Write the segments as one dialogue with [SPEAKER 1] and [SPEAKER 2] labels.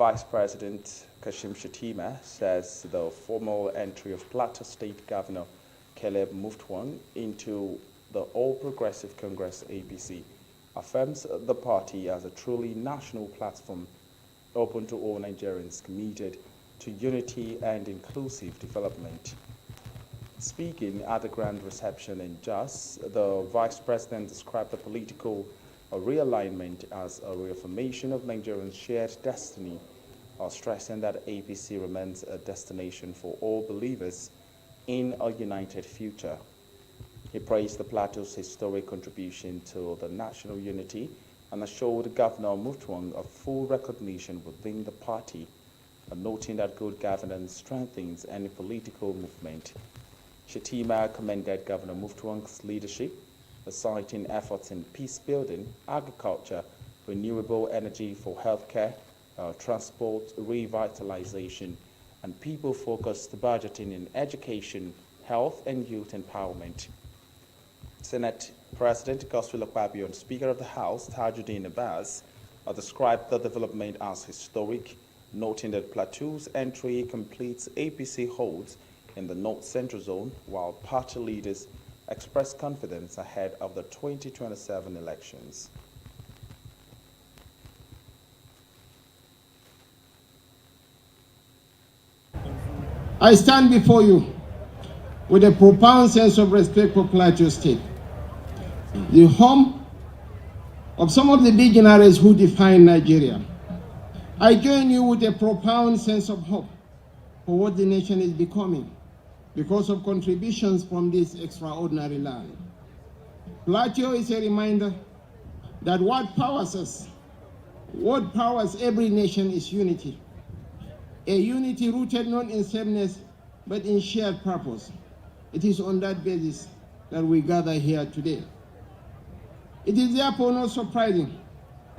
[SPEAKER 1] Vice President Kashim Shettima says the formal entry of Plateau State Governor Caleb Mutfwang into the All Progressive Congress APC affirms the party as a truly national platform open to all Nigerians committed to unity and inclusive development. Speaking at the grand reception in Jos, the Vice President described the political realignment as a reaffirmation of Nigerians' shared destiny, stressing that APC remains a destination for all believers in a united future. He praised the Plateau's historic contribution to the national unity and assured Governor Mutfwang of full recognition within the party, noting that good governance strengthens any political movement. Shettima commended Governor Mutfwang's leadership, citing efforts in peace building, agriculture, renewable energy for healthcare, transport revitalization, and people-focused budgeting in education, health, and youth empowerment. Senate President Godswill Akpabio and Speaker of the House Tajuddin Abbas described the development as historic, noting that Plateau's entry completes APC holds in the North Central Zone, while party leaders expressed confidence ahead of the 2027 elections.
[SPEAKER 2] I stand before you with a profound sense of respect for Plateau State, the home of some of the visionaries who define Nigeria. I join you with a profound sense of hope for what the nation is becoming because of contributions from this extraordinary land. Plateau is a reminder that what powers us, what powers every nation is unity. A unity rooted not in sameness, but in shared purpose. It is on that basis that we gather here today. It is therefore not surprising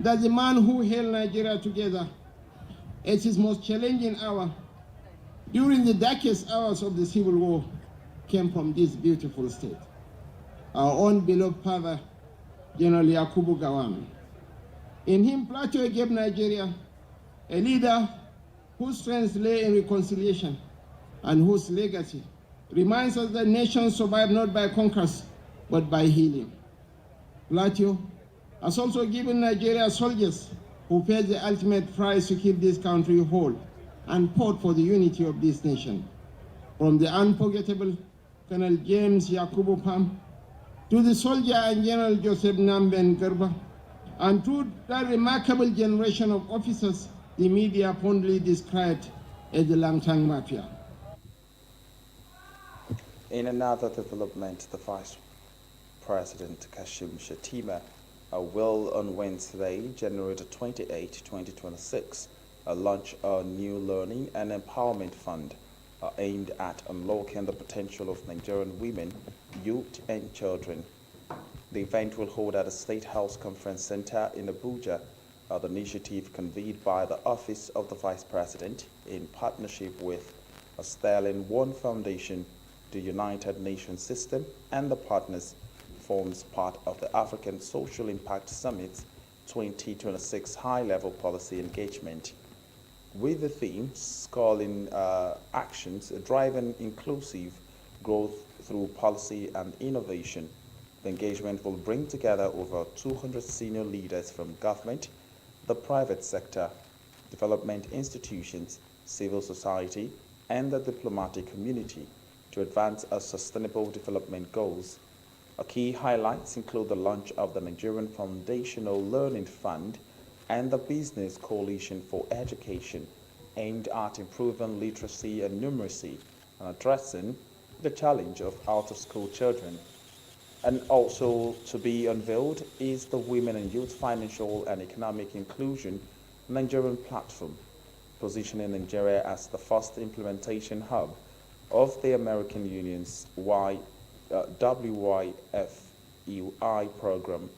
[SPEAKER 2] that the man who held Nigeria together at its most challenging hour, during the darkest hours of the Civil War, came from this beautiful state. Our own beloved father, General Yakubu Gowon. In him, Plateau gave Nigeria a leader whose strength lay in reconciliation and whose legacy reminds us that nations survive not by conquest, but by healing. Plateau has also given Nigeria soldiers who paid the ultimate price to keep this country whole and fought for the unity of this nation. From the unforgettable Colonel James Yakubu Pam to the soldier and General Joseph Namben Garba, and to that remarkable generation of officers the media fondly described as the Langtang Mafia.
[SPEAKER 1] In another development, the Vice President Kashim Shettima will on Wednesday, January 28, 2026, launch a new learning and empowerment fund aimed at unlocking the potential of Nigerian women, youth, and children. The event will hold at the State House Conference Center in Abuja. The initiative convened by the Office of the Vice President in partnership with Sterling One Foundation, the United Nations System, and the partners forms part of the African Social Impact Summit 2026 High-Level Policy Engagement, with the theme calling actions driving inclusive growth through policy and innovation. The engagement will bring together over 200 senior leaders from government, the private sector, development institutions, civil society, and the diplomatic community to advance our sustainable development goals. Key highlights include the launch of the Nigerian Foundational Learning Fund and the Business Coalition for Education, aimed at improving literacy and numeracy and addressing the challenge of out-of-school children. And also to be unveiled is the Women and Youth Financial and Economic Inclusion Nigerian Platform, positioning Nigeria as the first implementation hub of the American Union's WYFEI program.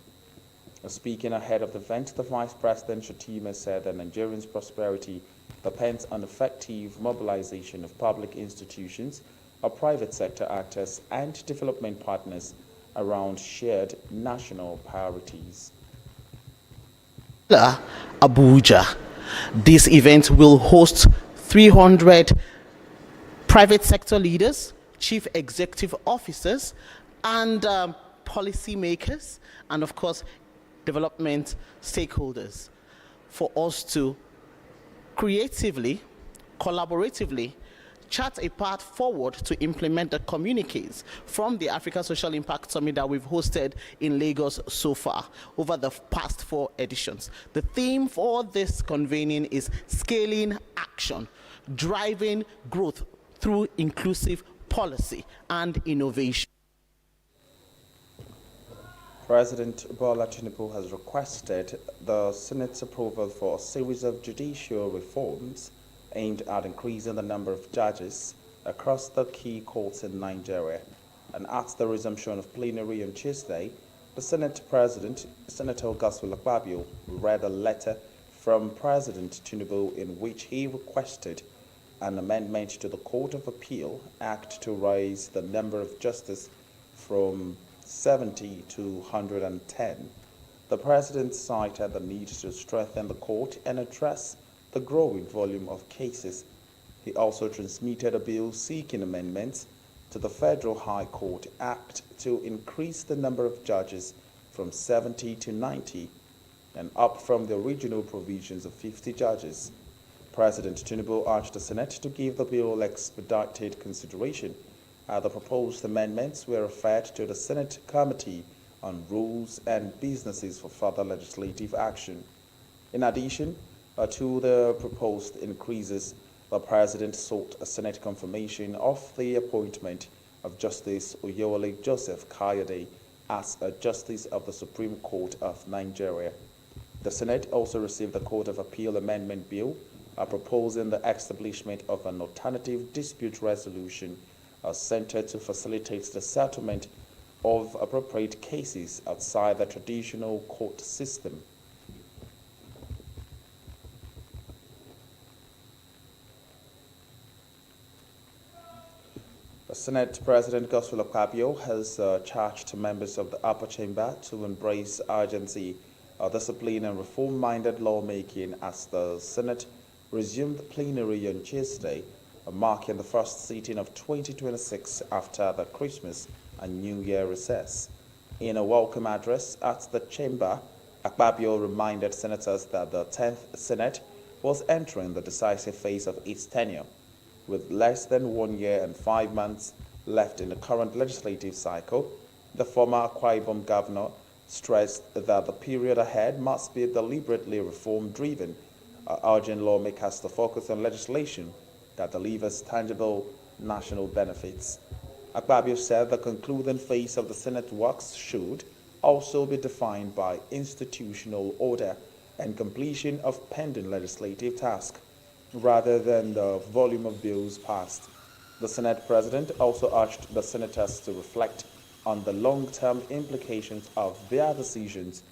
[SPEAKER 1] Speaking ahead of the event, the Vice President Shettima said that Nigerians' prosperity depends on effective mobilization of public institutions, private sector actors, and development partners around shared national priorities.
[SPEAKER 3] Abuja. This event will host 300 private sector leaders, chief executive officers, and policymakers, and of course, development stakeholders, for us to creatively, collaboratively chart a path forward to implement the communiques from the Africa Social Impact Summit that we've hosted in Lagos so far over the past 4 editions. The theme for this convening is scaling action, driving growth through inclusive policy and innovation.
[SPEAKER 1] President Bola Tinubu has requested the Senate's approval for a series of judicial reforms aimed at increasing the number of judges across the key courts in Nigeria. And at the resumption of plenary on Tuesday, the Senate President, Senator Godswill Akpabio, read a letter from President Tinubu in which he requested an amendment to the Court of Appeal Act to raise the number of justices from 70 to 110. The President cited the need to strengthen the court and address the growing volume of cases. He also transmitted a bill seeking amendments to the Federal High Court Act to increase the number of judges from 70 to 90 and up from the original provisions of 50 judges. President Tinubu urged the Senate to give the bill expedited consideration. The proposed amendments were referred to the Senate Committee on Rules and Businesses for further legislative action. In addition to the proposed increases, the President sought a Senate confirmation of the appointment of Justice Oyewole Joseph Kayode as a Justice of the Supreme Court of Nigeria. The Senate also received the Court of Appeal Amendment Bill proposing the establishment of an alternative dispute resolution center to facilitate the settlement of appropriate cases outside the traditional court system. The Senate President Godswill Akpabio has charged members of the upper chamber to embrace urgency, discipline and reform-minded lawmaking as the Senate resumed plenary on Tuesday, marking the first sitting of 2026 after the Christmas and New Year recess. In a welcome address at the chamber, Akpabio reminded senators that the 10th Senate was entering the decisive phase of its tenure. With less than 1 year and 5 months left in the current legislative cycle, the former Akwa Ibom governor stressed that the period ahead must be deliberately reform-driven, urging lawmakers to focus on legislation that delivers tangible national benefits. Akpabio said the concluding phase of the Senate works should also be defined by institutional order and completion of pending legislative tasks, rather than the volume of bills passed. The Senate President also urged the senators to reflect on the long-term implications of their decisions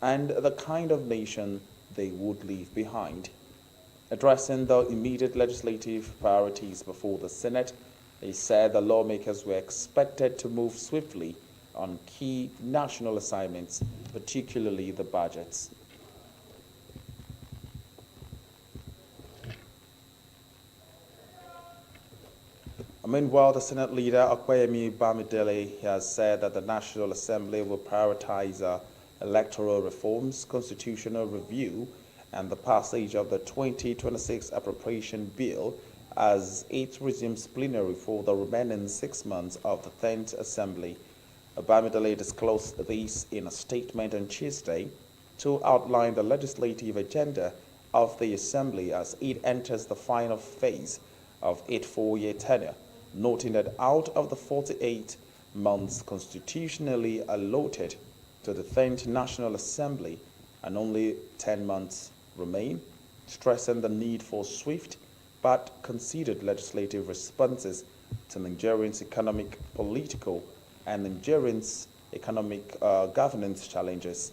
[SPEAKER 1] and the kind of nation they would leave behind. Addressing the immediate legislative priorities before the Senate, he said the lawmakers were expected to move swiftly on key national assignments, particularly the budgets. Meanwhile, the Senate leader, Okoyemi Bamidele, has said that the National Assembly will prioritize electoral reforms, constitutional review, and the passage of the 2026 appropriation bill as it resumes plenary for the remaining 6 months of the 10th Assembly. Bamidele disclosed this in a statement on Tuesday to outline the legislative agenda of the Assembly as it enters the final phase of its 4-year tenure, noting that out of the 48 months constitutionally allotted to the 10th National Assembly, and only 10 months remain, stressing the need for swift but considered legislative responses to Nigerians' economic, political, and Nigerians' economic governance challenges.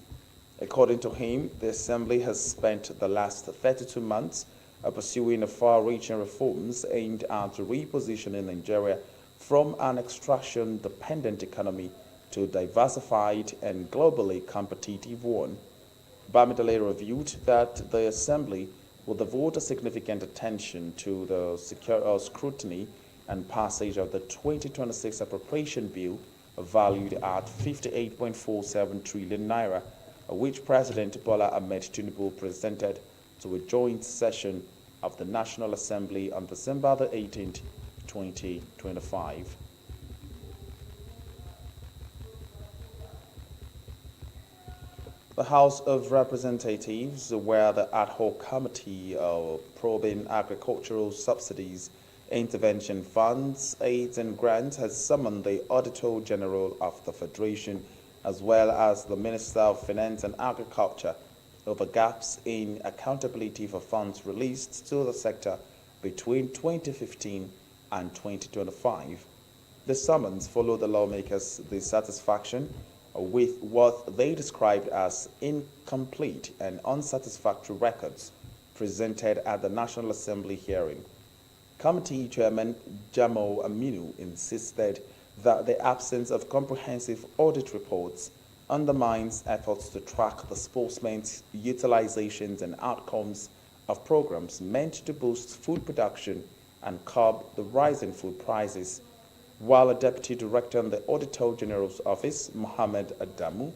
[SPEAKER 1] According to him, the Assembly has spent the last 32 months pursuing far-reaching reforms aimed at repositioning Nigeria from an extraction-dependent economy to a diversified and globally competitive one. Bamidele reviewed that the Assembly will devote a significant attention to the scrutiny and passage of the 2026 Appropriation Bill valued at 58.47 trillion naira, which President Bola Ahmed Tinubu presented to a joint session of the National Assembly on December the 18th, 2025. The House of Representatives, where the ad hoc committee probing agricultural subsidies, intervention funds, aids and grants, has summoned the Auditor General of the Federation as well as the Minister of Finance and Agriculture over gaps in accountability for funds released to the sector between 2015 and 2025. The summons followed the lawmakers' dissatisfaction with what they described as incomplete and unsatisfactory records presented at the National Assembly hearing. Committee Chairman Jamo Aminu insisted that the absence of comprehensive audit reports undermines efforts to track the sportsmen's utilizations and outcomes of programs meant to boost food production and curb the rise in food prices, while a Deputy Director in the Auditor General's Office, Mohammed Adamu,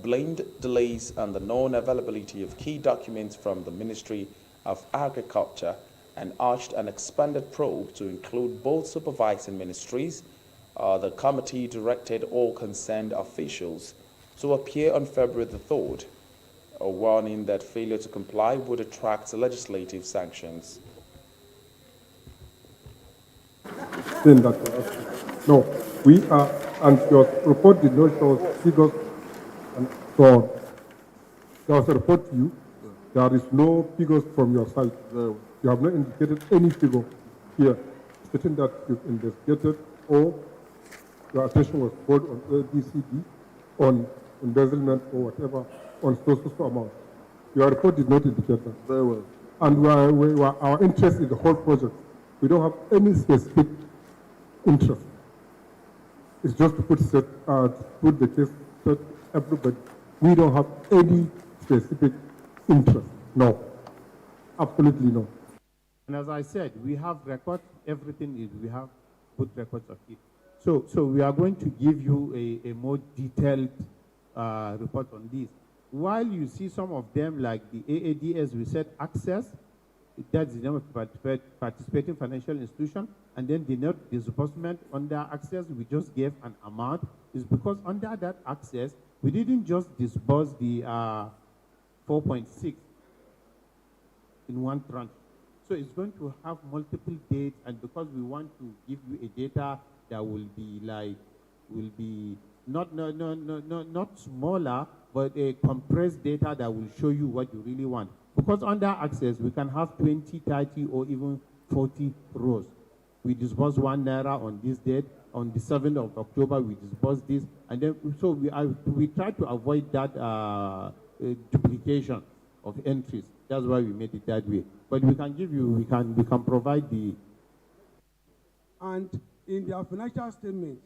[SPEAKER 1] blamed delays and the non-availability of key documents from the Ministry of Agriculture and urged an expanded probe to include both supervising ministries. The committee directed all concerned officials to appear on February the 3rd, a warning that failure to comply would attract legislative sanctions.
[SPEAKER 4] No, we are, and your report did not show figures and so on. There was a report to you. There is no figures from your side. You have not indicated any figure here, stating that you've investigated or your attention was called on ABCD, on embezzlement or whatever, on social amount. Your report did not indicate that.
[SPEAKER 5] Very well.
[SPEAKER 4] And our interest in the whole project, we don't have any specific interest. It's just to put the case to everybody. We don't have any specific interest. No. Absolutely no.
[SPEAKER 2] And as I said, we have records, everything is, we have good records of it. So we are going to give you a more detailed report on this. While you see some of them, like the AADS, we said access, that's the name of participating financial institution, and then the net disbursement under access, we just gave an amount, is because under that access, we didn't just disburse the 4.6 in one tranche. So it's going to have multiple dates, and because we want to give you a data that will be not smaller, but a compressed data that will show you what you really want. Because under access, we can have 20, 30, or even 40 rows. We disburse 1 naira on this date. On the 7th of October, we disburse this, and then so we try to avoid that duplication of entries. That's why we made it that way. But we can give you, we can provide the.
[SPEAKER 5] And in their financial statement,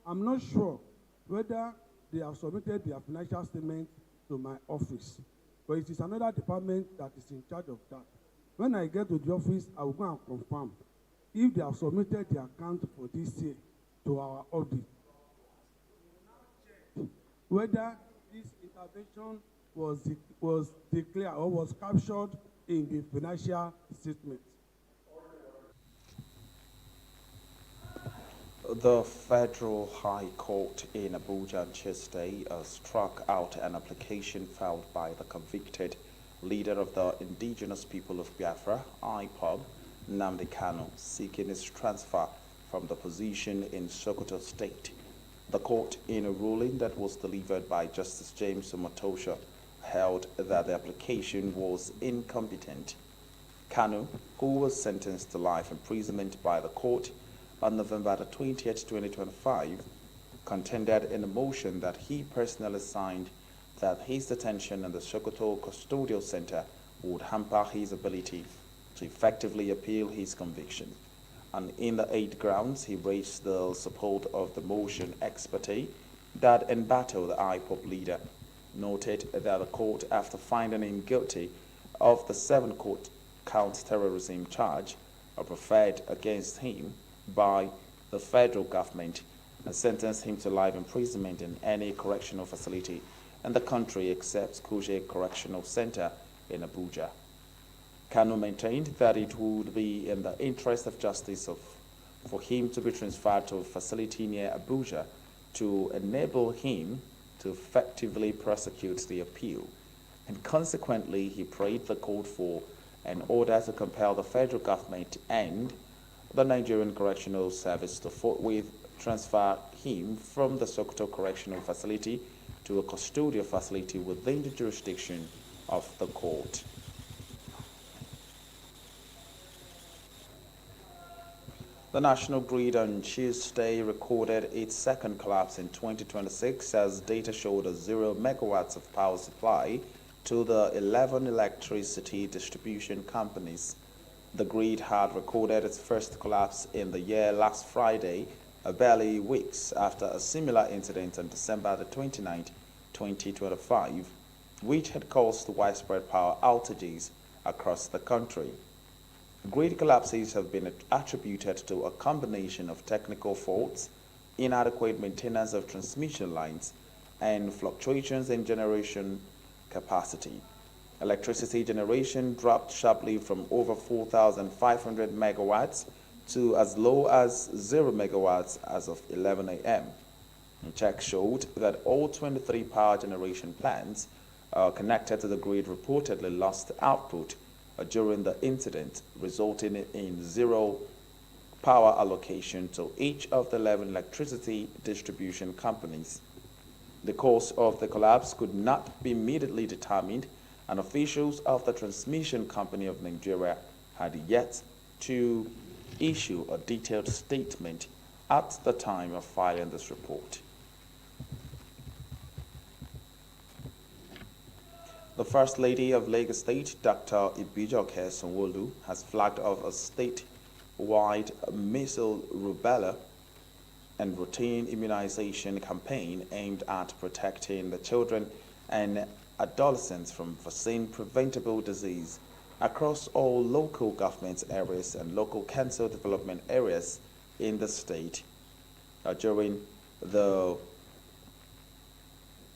[SPEAKER 5] I'm not sure whether they have submitted their financial statement to my office, but it is another department that is in charge of that. When I get to the office, I will go and confirm if they have submitted the account for this year to our audit. Whether this intervention was declared or was captured in the financial statement.
[SPEAKER 1] The Federal High Court in Abuja on Tuesday struck out an application filed by the convicted leader of the indigenous people of Biafra, IPOB, Nnamdi Kanu, seeking his transfer from the position in Sokoto State. The court, in a ruling that was delivered by Justice James Omotosha, held that the application was incompetent. Kanu, who was sentenced to life imprisonment by the court on November 20th, 2025, contended in a motion that he personally signed that his detention in the Sokoto Custodial Center would hamper his ability to effectively appeal his conviction. And in the 8 grounds, he raised the support of the motion ex parte that embattled the IPOB leader, noted that the court, after finding him guilty of the 7 count counter-terrorism charge preferred against him by the federal government and sentenced him to life imprisonment in any correctional facility in the country except Kuje Correctional Center in Abuja. Kanu maintained that it would be in the interest of justice for him to be transferred to a facility near Abuja to enable him to effectively prosecute the appeal. And consequently, he prayed the court for an order to compel the federal government and the Nigerian Correctional Service to forthwith transfer him from the Sokoto Correctional Facility to a custodial facility within the jurisdiction of the court. The national grid on Tuesday recorded its second collapse in 2026 as data showed a 0 megawatts of power supply to the 11 electricity distribution companies. The grid had recorded its first collapse in the year last Friday, barely weeks after a similar incident on December the 29th, 2025, which had caused widespread power outages across the country. Grid collapses have been attributed to a combination of technical faults, inadequate maintenance of transmission lines, and fluctuations in generation capacity. Electricity generation dropped sharply from over 4,500 megawatts to as low as 0 megawatts as of 11 a.m. Checks showed that all 23 power generation plants connected to the grid reportedly lost output during the incident, resulting in 0 power allocation to each of the 11 electricity distribution companies. The cause of the collapse could not be immediately determined, and officials of the Transmission Company of Nigeria had yet to issue a detailed statement at the time of filing this report. The First Lady of Lagos State, Dr. Ibijoke Sanwo-Olu, has flagged off a statewide measles, rubella, and routine immunization campaign aimed at protecting the children and adolescents from vaccine-preventable disease across all local government areas and local council development areas in the state. During the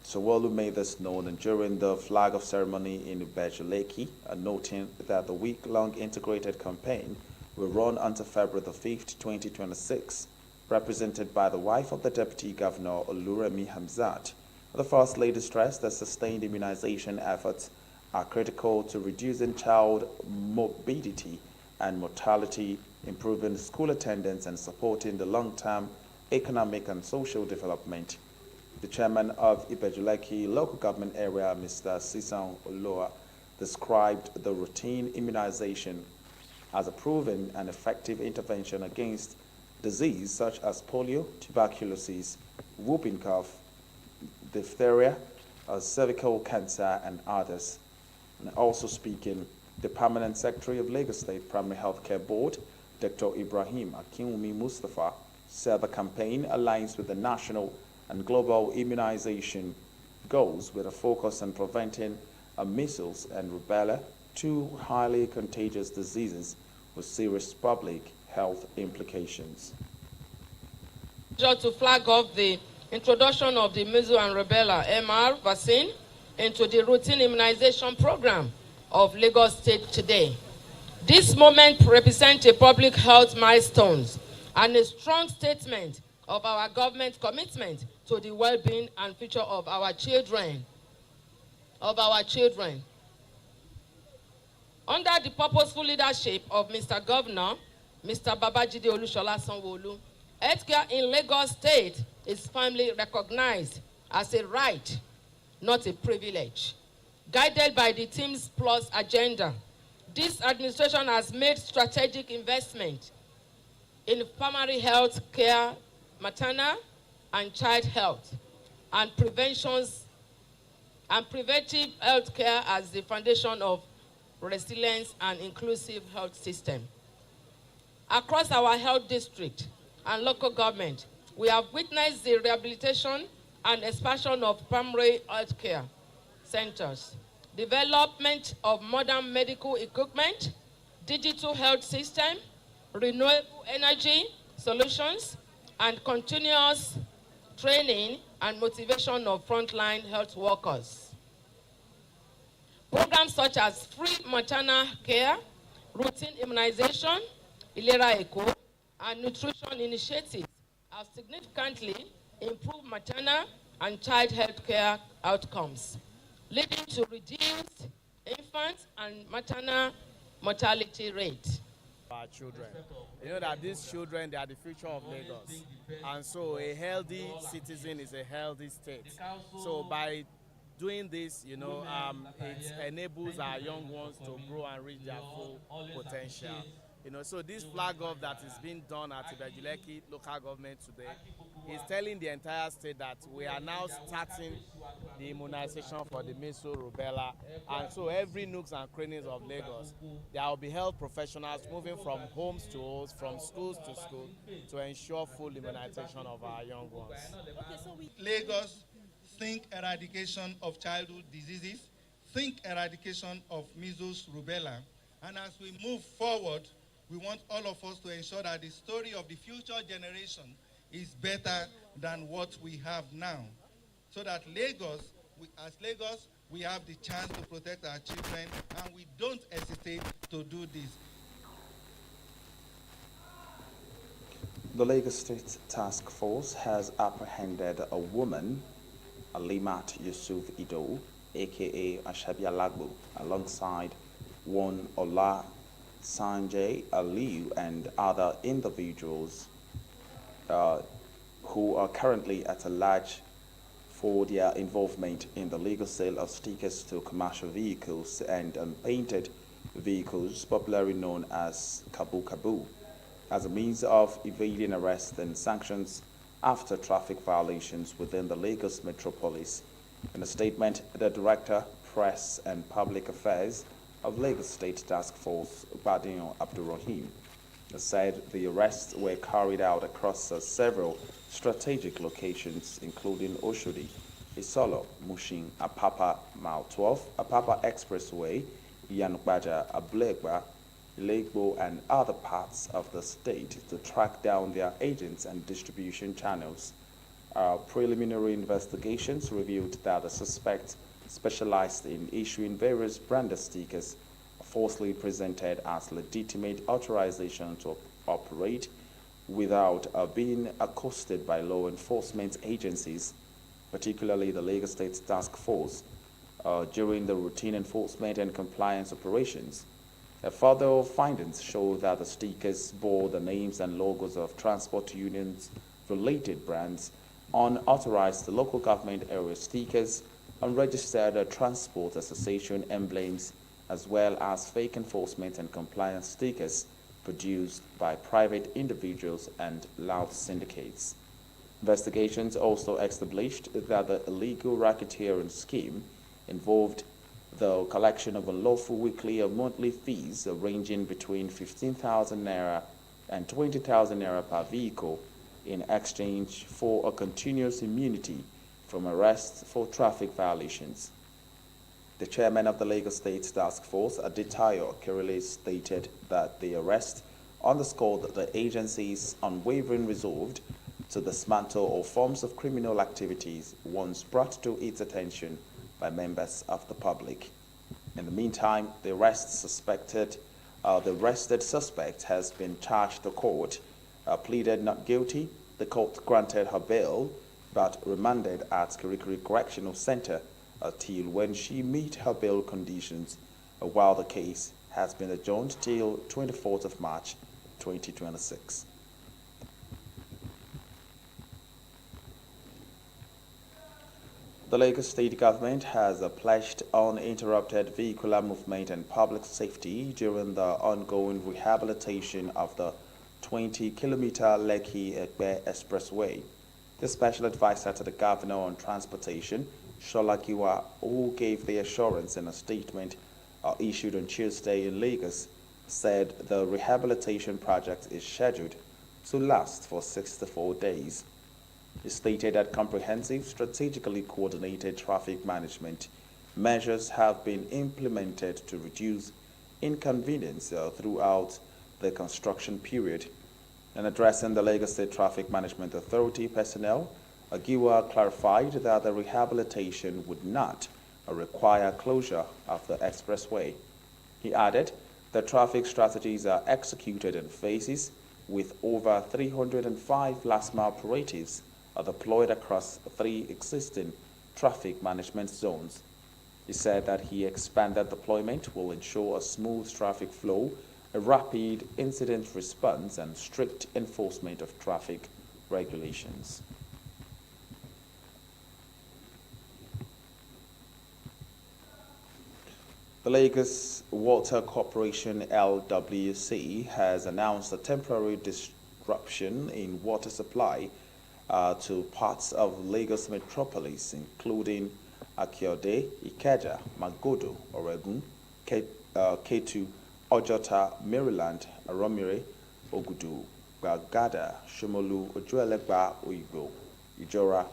[SPEAKER 1] Sanwo-Olu made this known during the flag-off ceremony in Ibeju-Lekki, noting that the week-long integrated campaign will run until February the 5th, 2026, represented by the wife of the Deputy Governor, Oluremi Hamzat. The First Lady stressed that sustained immunization efforts are critical to reducing child morbidity and mortality, improving school attendance, and supporting the long-term economic and social development. The chairman of Ibeju-Lekki local government area, Mr. Sisan Oloa, described the routine immunization as a proven and effective intervention against disease such as polio, tuberculosis, whooping cough, diphtheria, cervical cancer, and others. And also speaking, the Permanent Secretary of Lagos State Primary Healthcare Board, Dr. Ibrahim Akinwumi Mustafa, said the campaign aligns with the national and global immunization goals with a focus on preventing measles and rubella, 2 highly contagious diseases with serious public health implications.
[SPEAKER 6] To flag off the introduction of the measles and rubella MR vaccine into the routine immunization program of Lagos State today. This moment represents a public health milestone and a strong statement of our government commitment to the well-being and future of our children. Under the purposeful leadership of Mr. Governor, Mr. Babajide Olushola Sanwo-Olu, healthcare in Lagos State is firmly recognized as a right, not a privilege. Guided by the Teams Plus agenda, this administration has made strategic investment in primary health care, maternal and child health, and preventive health care as the foundation of resilience and inclusive health system. Across our health district and local government, we have witnessed the rehabilitation and expansion of primary health care centers, development of modern medical equipment, digital health system, renewable energy solutions, and continuous training and motivation of frontline health workers. Programs such as free maternal care, routine immunization, Ilera Eco, and nutrition initiatives have significantly improved maternal and child health care outcomes, leading to reduced infant and maternal mortality rate.
[SPEAKER 7] Our children. You know that these children, they are the future of Lagos. And so a healthy citizen is a healthy state. So by doing this, it enables our young ones to grow and reach their full potential. So this flag off that is being done at Ibejuleki local government today is telling the entire state that we are now starting the immunization for the measles, rubella, and so every nooks and crannies of Lagos, there will be health professionals moving from homes to homes, from schools to school, to ensure full immunization of our young ones.
[SPEAKER 8] Lagos, think eradication of childhood diseases, think eradication of measles, rubella, and as we move forward, we want all of us to ensure that the story of the future generation is better than what we have now. So that as Lagos, we have the chance to protect our children, and we don't hesitate to do this.
[SPEAKER 1] The Lagos State Task Force has apprehended a woman, Alimat Yusuf Ido, aka Ashabia Lagbo, alongside one Ola Sanjay Aliu and other individuals who are currently at a large for their involvement in the legal sale of stickers to commercial vehicles and unpainted vehicles, popularly known as Kabu Kabu, as a means of evading arrest and sanctions after traffic violations within the Lagos metropolis. In a statement, the Director, Press and Public Affairs of Lagos State Task Force, Badion Abdurrahim, said the arrests were carried out across several strategic locations, including Oshodi, Isolo, Mushin, Apapa Mile 12, Apapa Expressway, Yanukbaja, Ablegba, Legbo, and other parts of the state to track down their agents and distribution channels. Preliminary investigations revealed that the suspect specialized in issuing various branded stickers falsely presented as legitimate authorization to operate without being accosted by law enforcement agencies, particularly the Lagos State Task Force, during the routine enforcement and compliance operations. Further findings show that the stickers bore the names and logos of transport unions, related brands, unauthorized local government area stickers, unregistered transport association emblems, as well as fake enforcement and compliance stickers produced by private individuals and loud syndicates. Investigations also established that the illegal racketeering scheme involved the collection of unlawful weekly or monthly fees ranging between 15,000 naira and 20,000 naira per vehicle in exchange for a continuous immunity from arrest for traffic violations. The chairman of the Lagos State Task Force, Aditayo Kirili, stated that the arrest underscored the agency's unwavering resolve to dismantle all forms of criminal activities once brought to its attention by members of the public. In the meantime, the arrested suspect has been charged to court, pleaded not guilty. The court granted her bail, but remanded at Kirikiri Correctional Center till when she meet her bail conditions, while the case has been adjourned till 24th of March 2026. The Lagos State government has pledged uninterrupted vehicular movement and public safety during the ongoing rehabilitation of the 20-kilometer Lekki-Egbe Expressway. The special advisor to the governor on transportation, Shola Giwa, who gave the assurance in a statement issued on Tuesday in Lagos, said the rehabilitation project is scheduled to last for 64 days. He stated that comprehensive, strategically coordinated traffic management measures have been implemented to reduce inconvenience throughout the construction period. In addressing the Lagos State Traffic Management Authority personnel, Agiwa clarified that the rehabilitation would not require closure of the expressway. He added that traffic strategies are executed in phases with over 305 last-mile operatives deployed across 3 existing traffic management zones. He said that he expanded deployment will ensure a smooth traffic flow, a rapid incident response, and strict enforcement of traffic regulations. The Lagos Water Corporation LWC has announced a temporary disruption in water supply to parts of Lagos metropolis, including Akyode, Ikeja, Magodo, Oregun, Ketu, Ojota, Maryland, Aromire, Ogudu, Gbagada, Shomolu, Ojuelegba, Oigbo, Ijora,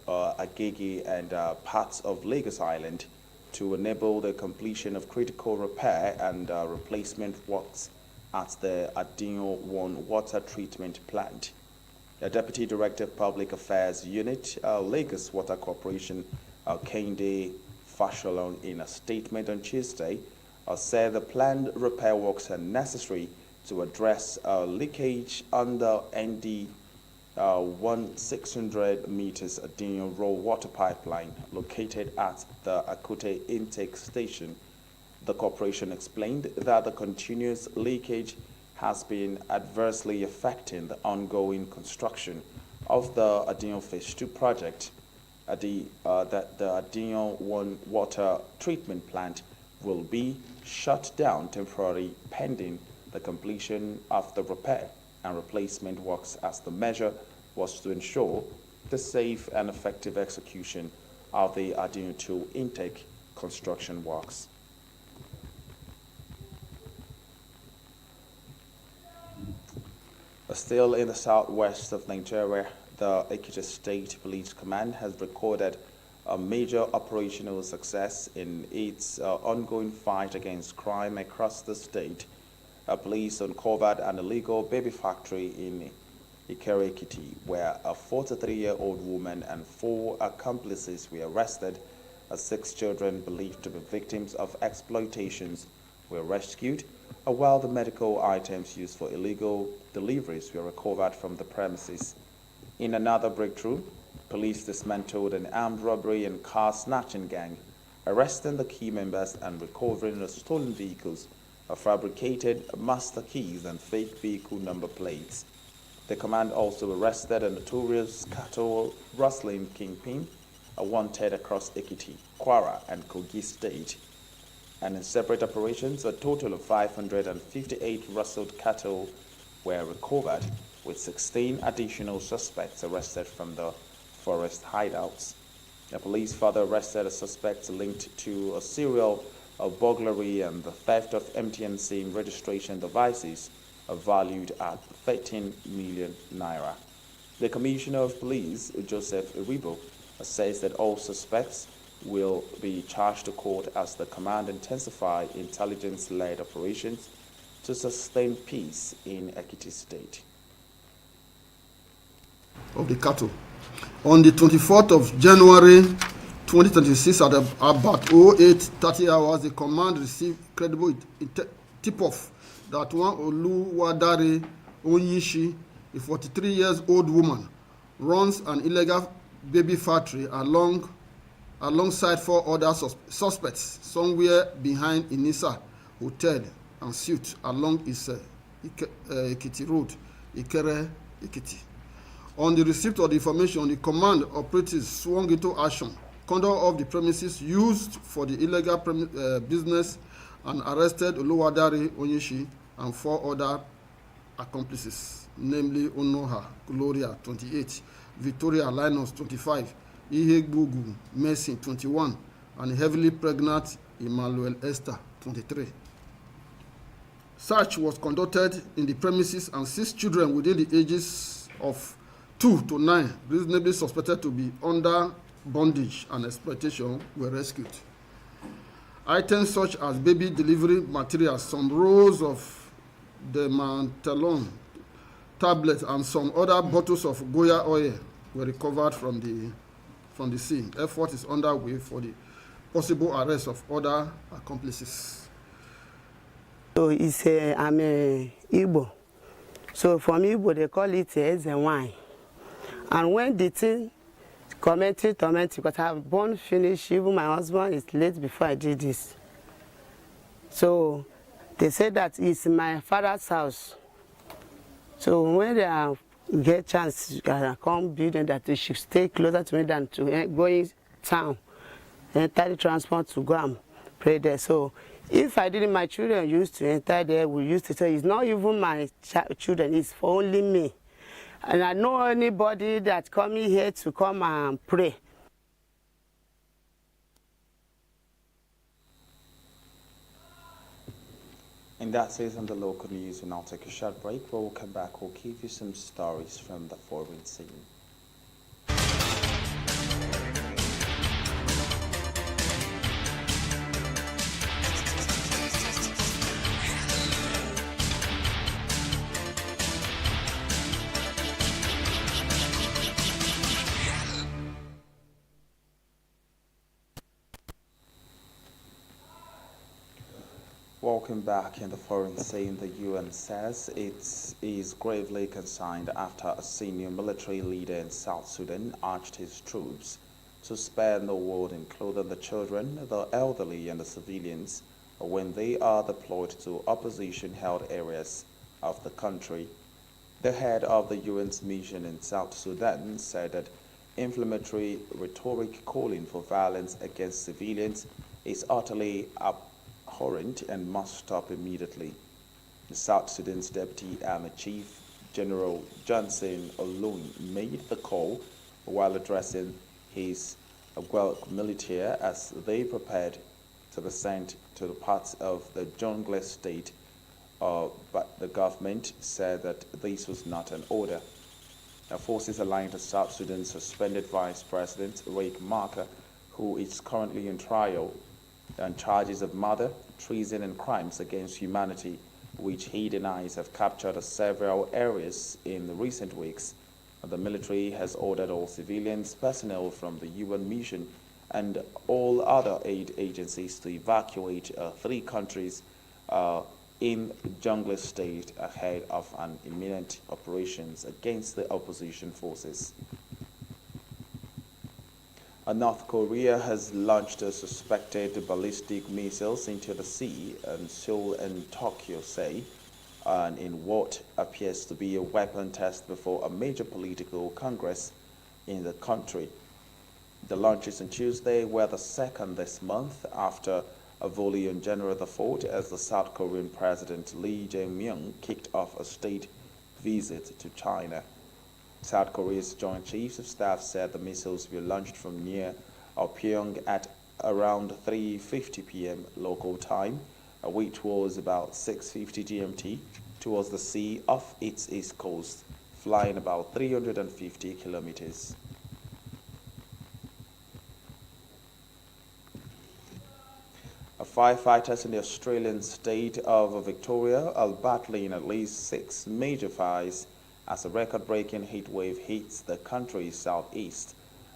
[SPEAKER 1] Agege, and parts of Lagos Island to enable the completion of critical repair and replacement works at the Adinyo 1 water treatment plant. The Deputy Director of Public Affairs Unit, Lagos Water Corporation, Kende Fasholong, in a statement on Tuesday, said the planned repair works are necessary to address leakage under ND 1600 meters Adinyo raw water pipeline located at the Akute intake station. The corporation explained that the continuous leakage has been adversely affecting the ongoing construction of the Adinyo Phase 2 project. That the Adinyo 1 water treatment plant will be shut down temporarily pending the completion of the repair and replacement works, as the measure was to ensure the safe and effective execution of the Adinyo 2 intake construction works. Still in the southwest of Nigeria, the Ekiti State Police Command has recorded a major operational success in its ongoing fight against crime across the state. Police uncovered an illegal baby factory in Ikere Ekiti, where a 43-year-old woman and 4 accomplices were arrested. 6 children believed to be victims of exploitations were rescued, while the medical items used for illegal deliveries were recovered from the premises. In another breakthrough, police dismantled an armed robbery and car snatching gang, arresting the key members and recovering the stolen vehicles, fabricated master keys, and fake vehicle number plates. The command also arrested a notorious cattle rustling kingpin, wanted across Ekiti, Kwara, and Kogi State. And in separate operations, a total of 558 rustled cattle were recovered, with 16 additional suspects arrested from the forest hideouts. The police further arrested a suspect linked to a serial burglary and the theft of MTN SIM registration devices valued at 13 million naira. The Commissioner of Police, Joseph Iribo, says that all suspects will be charged to court as the command intensify intelligence-led operations to sustain peace in Ekiti State.
[SPEAKER 9] Of the cattle. On the 24th of January 2026 at about 08:30 hours, the command received credible tip-off that one Oluwadare Onyishi, a 43-year-old woman, runs an illegal baby factory alongside 4 other suspects somewhere behind Inisa Hotel and Suite along Ekiti Road, Ikere Ekiti. On the receipt of the information, the command operatives swung into action, cordoned off the premises used for the illegal business, and arrested Oluwadare Onyishi and 4 other accomplices, namely Onoha Gloria, 28, Victoria Linus, 25, Ihegbugu Mercy, 21, and heavily pregnant Emmanuel Esther, 23. Search was conducted in the premises, and 6 children within the ages of 2 to 9, reasonably suspected to be under bondage and exploitation, were rescued. Items such as baby delivery materials, some rolls of Demantelon tablets, and some other bottles of Goya oil were recovered from the scene. Effort is underway for the possible arrest of other accomplices.
[SPEAKER 10] So I'm a Igbo. So from Igbo they call it a wine. And when the thing tormenting, because I have born finished, even my husband is late before I did this. So they said that it's my father's house. So when they get chance, come build and that they should stay closer to me than to going town, enter the transport to go and pray there. So if I didn't, my children used to enter there, we used to say, it's not even my children, it's for only me. And I know anybody that's coming here to come and pray.
[SPEAKER 1] And that's it on the local news. We'll now take a short break. When we'll come back, we'll give you some stories from the foreign scene. Welcome back. In the foreign scene, the UN says it is gravely concerned after a senior military leader in South Sudan urged his troops to spare no one, including the children, the elderly, and the civilians, when they are deployed to opposition-held areas of the country. The head of the UN's mission in South Sudan said that inflammatory rhetoric calling for violence against civilians is utterly abhorrent and must stop immediately. The South Sudan's Deputy Army Chief General Johnson Olun made the call while addressing his military as they prepared to be sent to the parts of the jungle state, but the government said that this was not an order. The forces aligned to South Sudan's suspended Vice President Riek Machar, who is currently in trial on charges of murder, treason, and crimes against humanity, which he denies have captured several areas in the recent weeks. The military has ordered all civilians, personnel from the UN mission, and all other aid agencies to evacuate 3 countries in jungle state ahead of an imminent operations against the opposition forces. North Korea has launched suspected ballistic missiles into the sea, and Seoul and Tokyo say, in what appears to be a weapon test before a major political congress in the country. The launches on Tuesday were the second this month after a volley on January the 4th as the South Korean President Lee Jae-myung kicked off a state visit to China. South Korea's Joint Chiefs of Staff said the missiles were launched from near Pyongyang at around 3:50 p.m. local time, which was about 6:50 GMT, towards the sea off its east coast, flying about 350 kilometers. Firefighters in the Australian state of Victoria are battling at least 6 major fires as a record-breaking heat wave hits the country's southeast.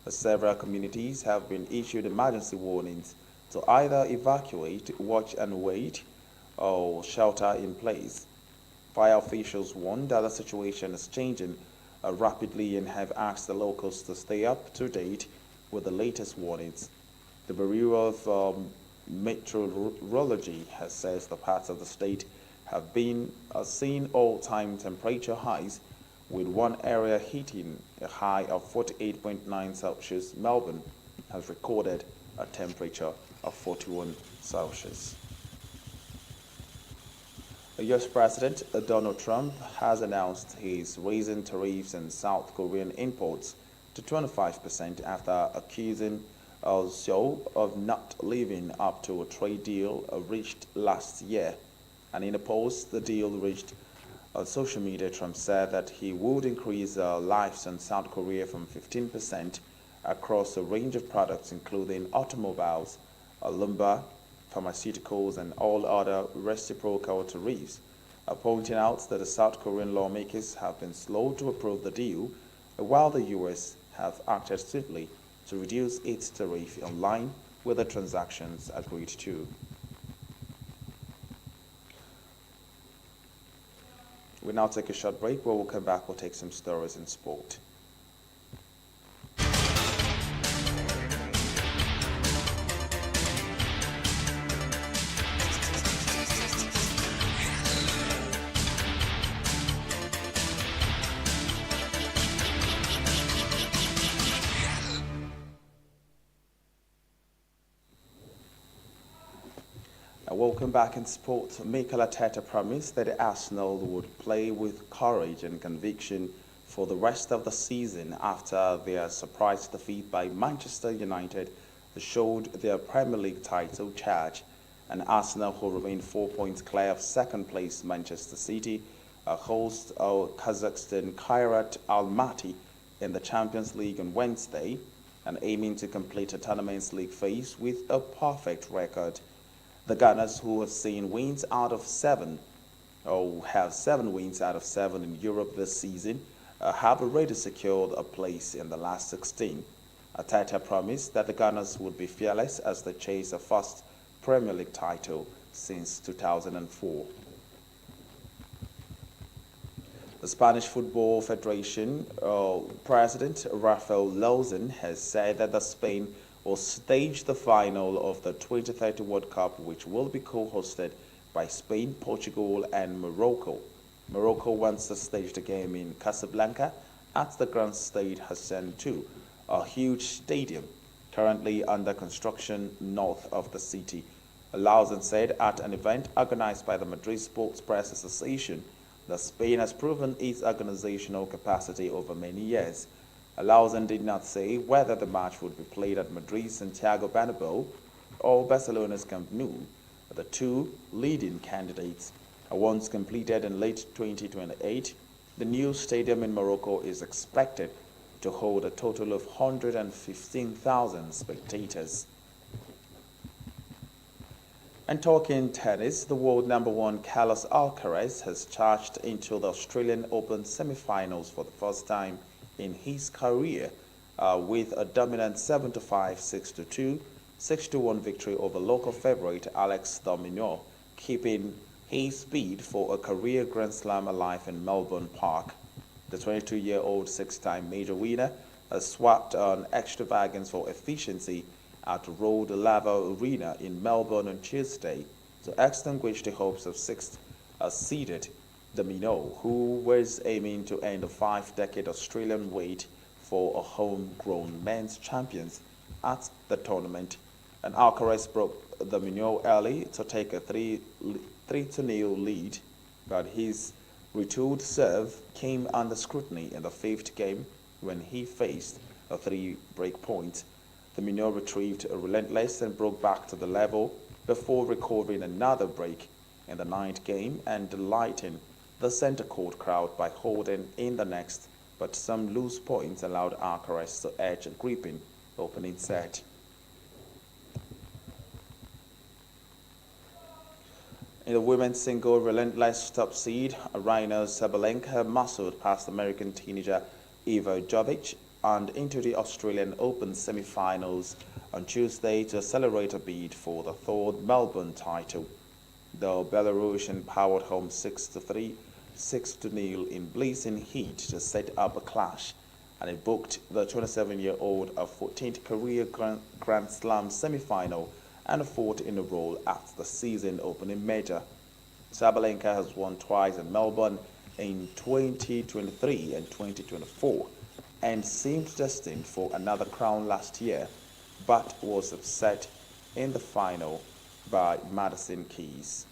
[SPEAKER 1] Several communities have been issued emergency warnings to either evacuate, watch and wait, or shelter in place. Fire officials warn that the situation is changing rapidly and have asked the locals to stay up to date with the latest warnings. The Bureau of Meteorology has said the parts of the state have been seen all-time temperature highs, with one area hitting a high of 48.9 Celsius. Melbourne has recorded a temperature of 41 Celsius. US President Donald Trump has announced he's raising tariffs on South Korean imports to 25% after accusing Seoul of not living up to a trade deal reached last year. And in a post the deal reached on social media, Trump said that he would increase lives in South Korea from 15% across a range of products including automobiles, lumber, pharmaceuticals, and all other reciprocal tariffs, pointing out that the South Korean lawmakers have been slow to approve the deal, while the U.S. have acted swiftly to reduce its tariff in line with the transactions agreed to. We'll now take a short break. Where we'll come back, we'll take some stories in sport. Welcome back in sport. Mikel Arteta promised that Arsenal would play with courage and conviction for the rest of the season after their surprise defeat by Manchester United showed their Premier League title charge. And Arsenal, who remain 4 points clear of second place Manchester City, host Kazakhstan Kairat Almaty in the Champions League on Wednesday and aiming to complete a tournament's league phase with a perfect record. The Gunners, who have seen wins out of seven, or have 7 wins out of 7 in Europe this season, have already secured a place in the last 16. Arteta promised that the Gunners would be fearless as they chase a first Premier League title since 2004. The Spanish Football Federation President Rafael Lozan has said that Spain will stage the final of the 2030 World Cup, which will be co-hosted by Spain, Portugal, and Morocco. Morocco wants to stage the game in Casablanca at the Grand Stade Hassan II, a huge stadium currently under construction north of the city. Lawson said at an event organized by the Madrid Sports Press Association that Spain has proven its organizational capacity over many years. Lawson did not say whether the match would be played at Madrid's Santiago Bernabeu or Barcelona's Camp Nou, the two leading candidates. Once completed in late 2028, the new stadium in Morocco is expected to hold a total of 115,000 spectators. And talking tennis, the world number 1 Carlos Alcaraz has charged into the Australian Open semi-finals for the first time in his career with a dominant 7-5, 6-2, 6-1 victory over local favorite Alex de Minaur, keeping his speed for a career Grand Slam alive in Melbourne Park. The 22-year-old 6-time major winner has swapped on extravagance for efficiency at Road Lava Arena in Melbourne on Tuesday to extinguish the hopes of 6th seeded de Minaur, who was aiming to end a 5-decade Australian wait for a homegrown men's champions at the tournament. And Alcaraz broke de Minaur early to take a 3-0 lead, but his retooled serve came under scrutiny in the 5th game when he faced a 3 break point. De Minaur retrieved a relentless and broke back to the level before recovering another break in the 9th game and delighting the center court crowd by holding in the next, but some loose points allowed Alcaraz to edge a gripping opening set. In the women's single relentless top seed, Aryna Sabalenka muscled past American teenager Eva Jovic and into the Australian Open semi-finals on Tuesday to accelerate a bid for the 3rd Melbourne title. The Belarusian powered home 6-3, 6-0 in blazing heat to set up a clash, and it booked the 27-year-old a 14th career Grand Slam semi-final and a 4th in a row at the season opening major. Sabalenka has won twice in Melbourne in 2023 and 2024 and seemed destined for another crown last year, but was upset in the final by Madison Keys.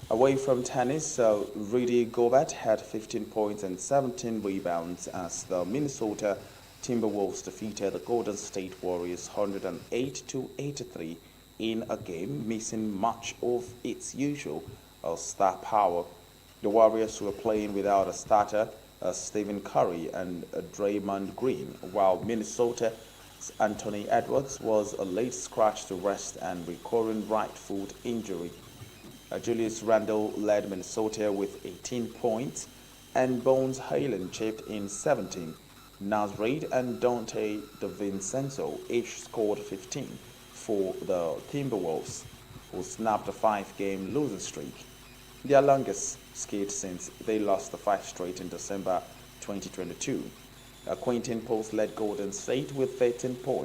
[SPEAKER 1] Away from tennis, Rudy Gobert had 15 points and 17 rebounds as the Minnesota Timberwolves defeated the Golden State Warriors 108-83 in a game missing much of its usual star power. The Warriors were playing without a starter, Stephen Curry and Draymond Green, while Minnesota Anthony Edwards was a late scratch to rest and recurring right foot injury. Julius Randle led Minnesota with 18 points, and Bones Hyland chipped in 17. Naz Reid and Dante DiVincenzo each scored 15 for the Timberwolves, who snapped a 5-game losing streak, their longest skid since they lost the 5 straight in December 2022. Quentin Post led Golden State with 13 points.